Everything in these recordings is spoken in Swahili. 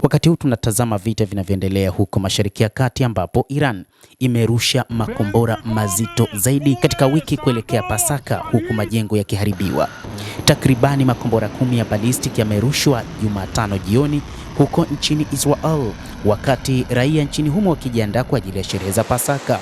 Wakati huu tunatazama vita vinavyoendelea huko Mashariki ya Kati ambapo Iran imerusha makombora mazito zaidi katika wiki kuelekea Pasaka huku majengo yakiharibiwa. Takribani makombora 10 ya ballistic yamerushwa Jumatano jioni huko nchini Israel wakati raia nchini humo wakijiandaa kwa ajili ya sherehe za Pasaka.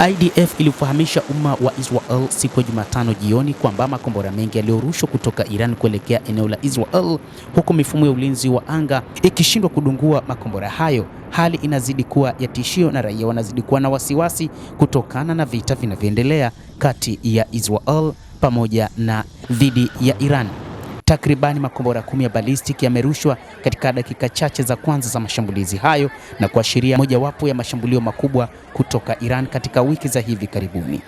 IDF ilifahamisha umma wa Israel siku ya Jumatano jioni kwamba makombora mengi yaliyorushwa kutoka Iran kuelekea eneo la Israel huku mifumo ya ulinzi wa anga ikishindwa kudungua makombora hayo. Hali inazidi kuwa ya tishio na raia wanazidi kuwa na wasiwasi kutokana na vita vinavyoendelea kati ya Israel pamoja na dhidi ya Iran. Takribani makombora 10 ya ballistic yamerushwa katika dakika chache za kwanza za mashambulizi hayo na kuashiria mojawapo ya mashambulio makubwa kutoka Iran katika wiki za hivi karibuni.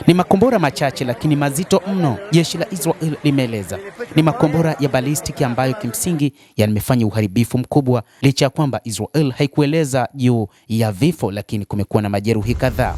Ni makombora machache lakini mazito mno, jeshi la Israel limeeleza. Ni makombora ya ballistic ambayo kimsingi yamefanya uharibifu mkubwa, licha ya kwamba Israel haikueleza juu ya vifo, lakini kumekuwa na majeruhi kadhaa.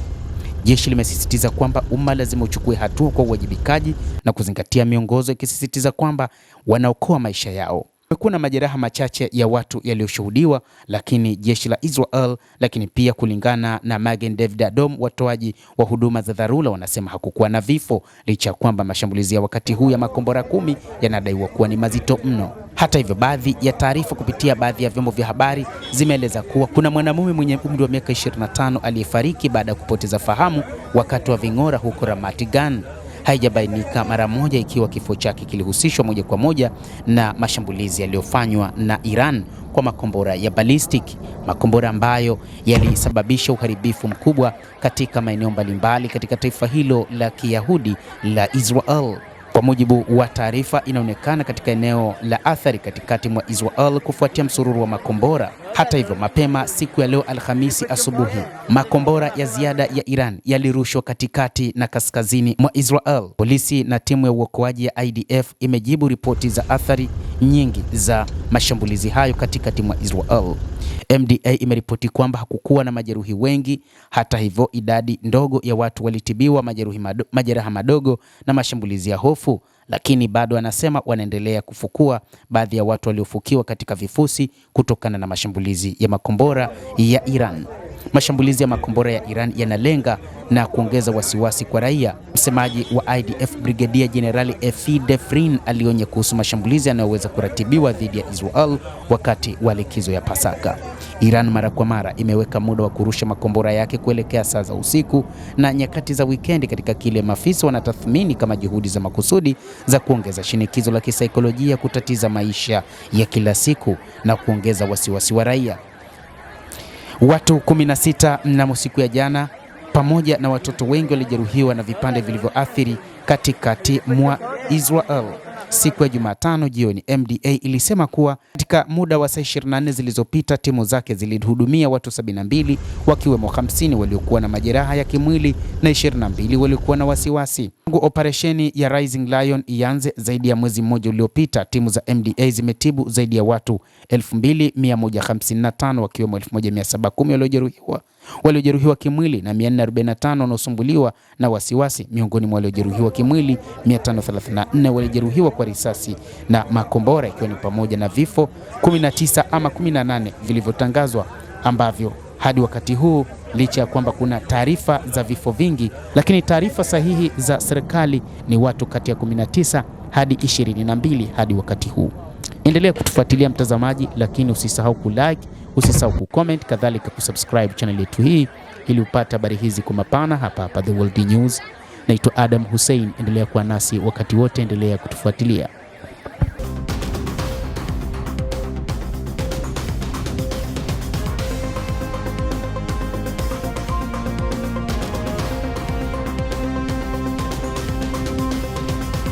Jeshi limesisitiza kwamba umma lazima uchukue hatua kwa uwajibikaji na kuzingatia miongozo, ikisisitiza kwamba wanaokoa maisha yao. Kumekuwa na majeraha machache ya watu yaliyoshuhudiwa, lakini jeshi la Israel, lakini pia kulingana na Magen David Adom, watoaji wa huduma za dharura, wanasema hakukuwa na vifo, licha ya kwamba mashambulizi ya wakati huu ya makombora 10 yanadaiwa kuwa ni mazito mno. Hata hivyo, baadhi ya taarifa kupitia baadhi ya vyombo vya habari zimeeleza kuwa kuna mwanamume mwenye umri wa miaka 25 aliyefariki baada ya kupoteza fahamu wakati wa ving'ora huko Ramat Gan. Haijabainika mara moja ikiwa kifo chake kilihusishwa moja kwa moja na mashambulizi yaliyofanywa na Iran kwa makombora ya ballistic, makombora ambayo yalisababisha uharibifu mkubwa katika maeneo mbalimbali katika taifa hilo la Kiyahudi la Israel. Kwa mujibu wa taarifa, inaonekana katika eneo la athari katikati mwa Israel kufuatia msururu wa makombora. Hata hivyo, mapema siku ya leo Alhamisi asubuhi, makombora ya ziada ya Iran yalirushwa katikati na kaskazini mwa Israel. Polisi na timu ya uokoaji ya IDF imejibu ripoti za athari nyingi za mashambulizi hayo katikati mwa Israel. MDA imeripoti kwamba hakukuwa na majeruhi wengi. Hata hivyo, idadi ndogo ya watu walitibiwa majeraha madogo na mashambulizi ya hofu, lakini bado anasema wanaendelea kufukua baadhi ya watu waliofukiwa katika vifusi kutokana na mashambulizi ya makombora ya Iran. Mashambulizi ya makombora ya Iran yanalenga na kuongeza wasiwasi kwa raia. Msemaji wa IDF Brigadier General Efi Defrin alionya kuhusu mashambulizi yanayoweza kuratibiwa dhidi ya Israel wakati wa likizo ya Pasaka. Iran mara kwa mara imeweka muda wa kurusha makombora yake kuelekea saa za usiku na nyakati za wikendi katika kile maafisa wanatathmini kama juhudi za makusudi za kuongeza shinikizo la kisaikolojia, kutatiza maisha ya kila siku na kuongeza wasiwasi wa raia. Watu 16 mnamo siku ya jana pamoja na watoto wengi walijeruhiwa na vipande vilivyoathiri katikati mwa Israel. Siku ya Jumatano jioni, MDA ilisema kuwa katika muda wa saa 24 zilizopita timu zake zilihudumia watu 72 wakiwemo 50 waliokuwa na majeraha ya kimwili na 22 waliokuwa na wasiwasi. Tangu operesheni ya Rising Lion ianze zaidi ya mwezi mmoja uliopita, timu za MDA zimetibu zaidi ya watu 2155 wakiwemo 1710 waliojeruhiwa kimwili na 445 wanaosumbuliwa na wasiwasi. Miongoni mwa waliojeruhiwa kimwili, 534 walijeruhiwa kwa risasi na makombora, ikiwa ni pamoja na vifo 19 ama 18 vilivyotangazwa, ambavyo hadi wakati huu, licha ya kwamba kuna taarifa za vifo vingi, lakini taarifa sahihi za serikali ni watu kati ya 19 hadi 22 hadi wakati huu. Endelea kutufuatilia mtazamaji, lakini usisahau kulike, usisahau kucomment, kadhalika kusubscribe channel yetu hii ili upate habari hizi kwa mapana hapa The World News. Naitwa Adam Hussein, endelea kuwa nasi wakati wote, endelea kutufuatilia.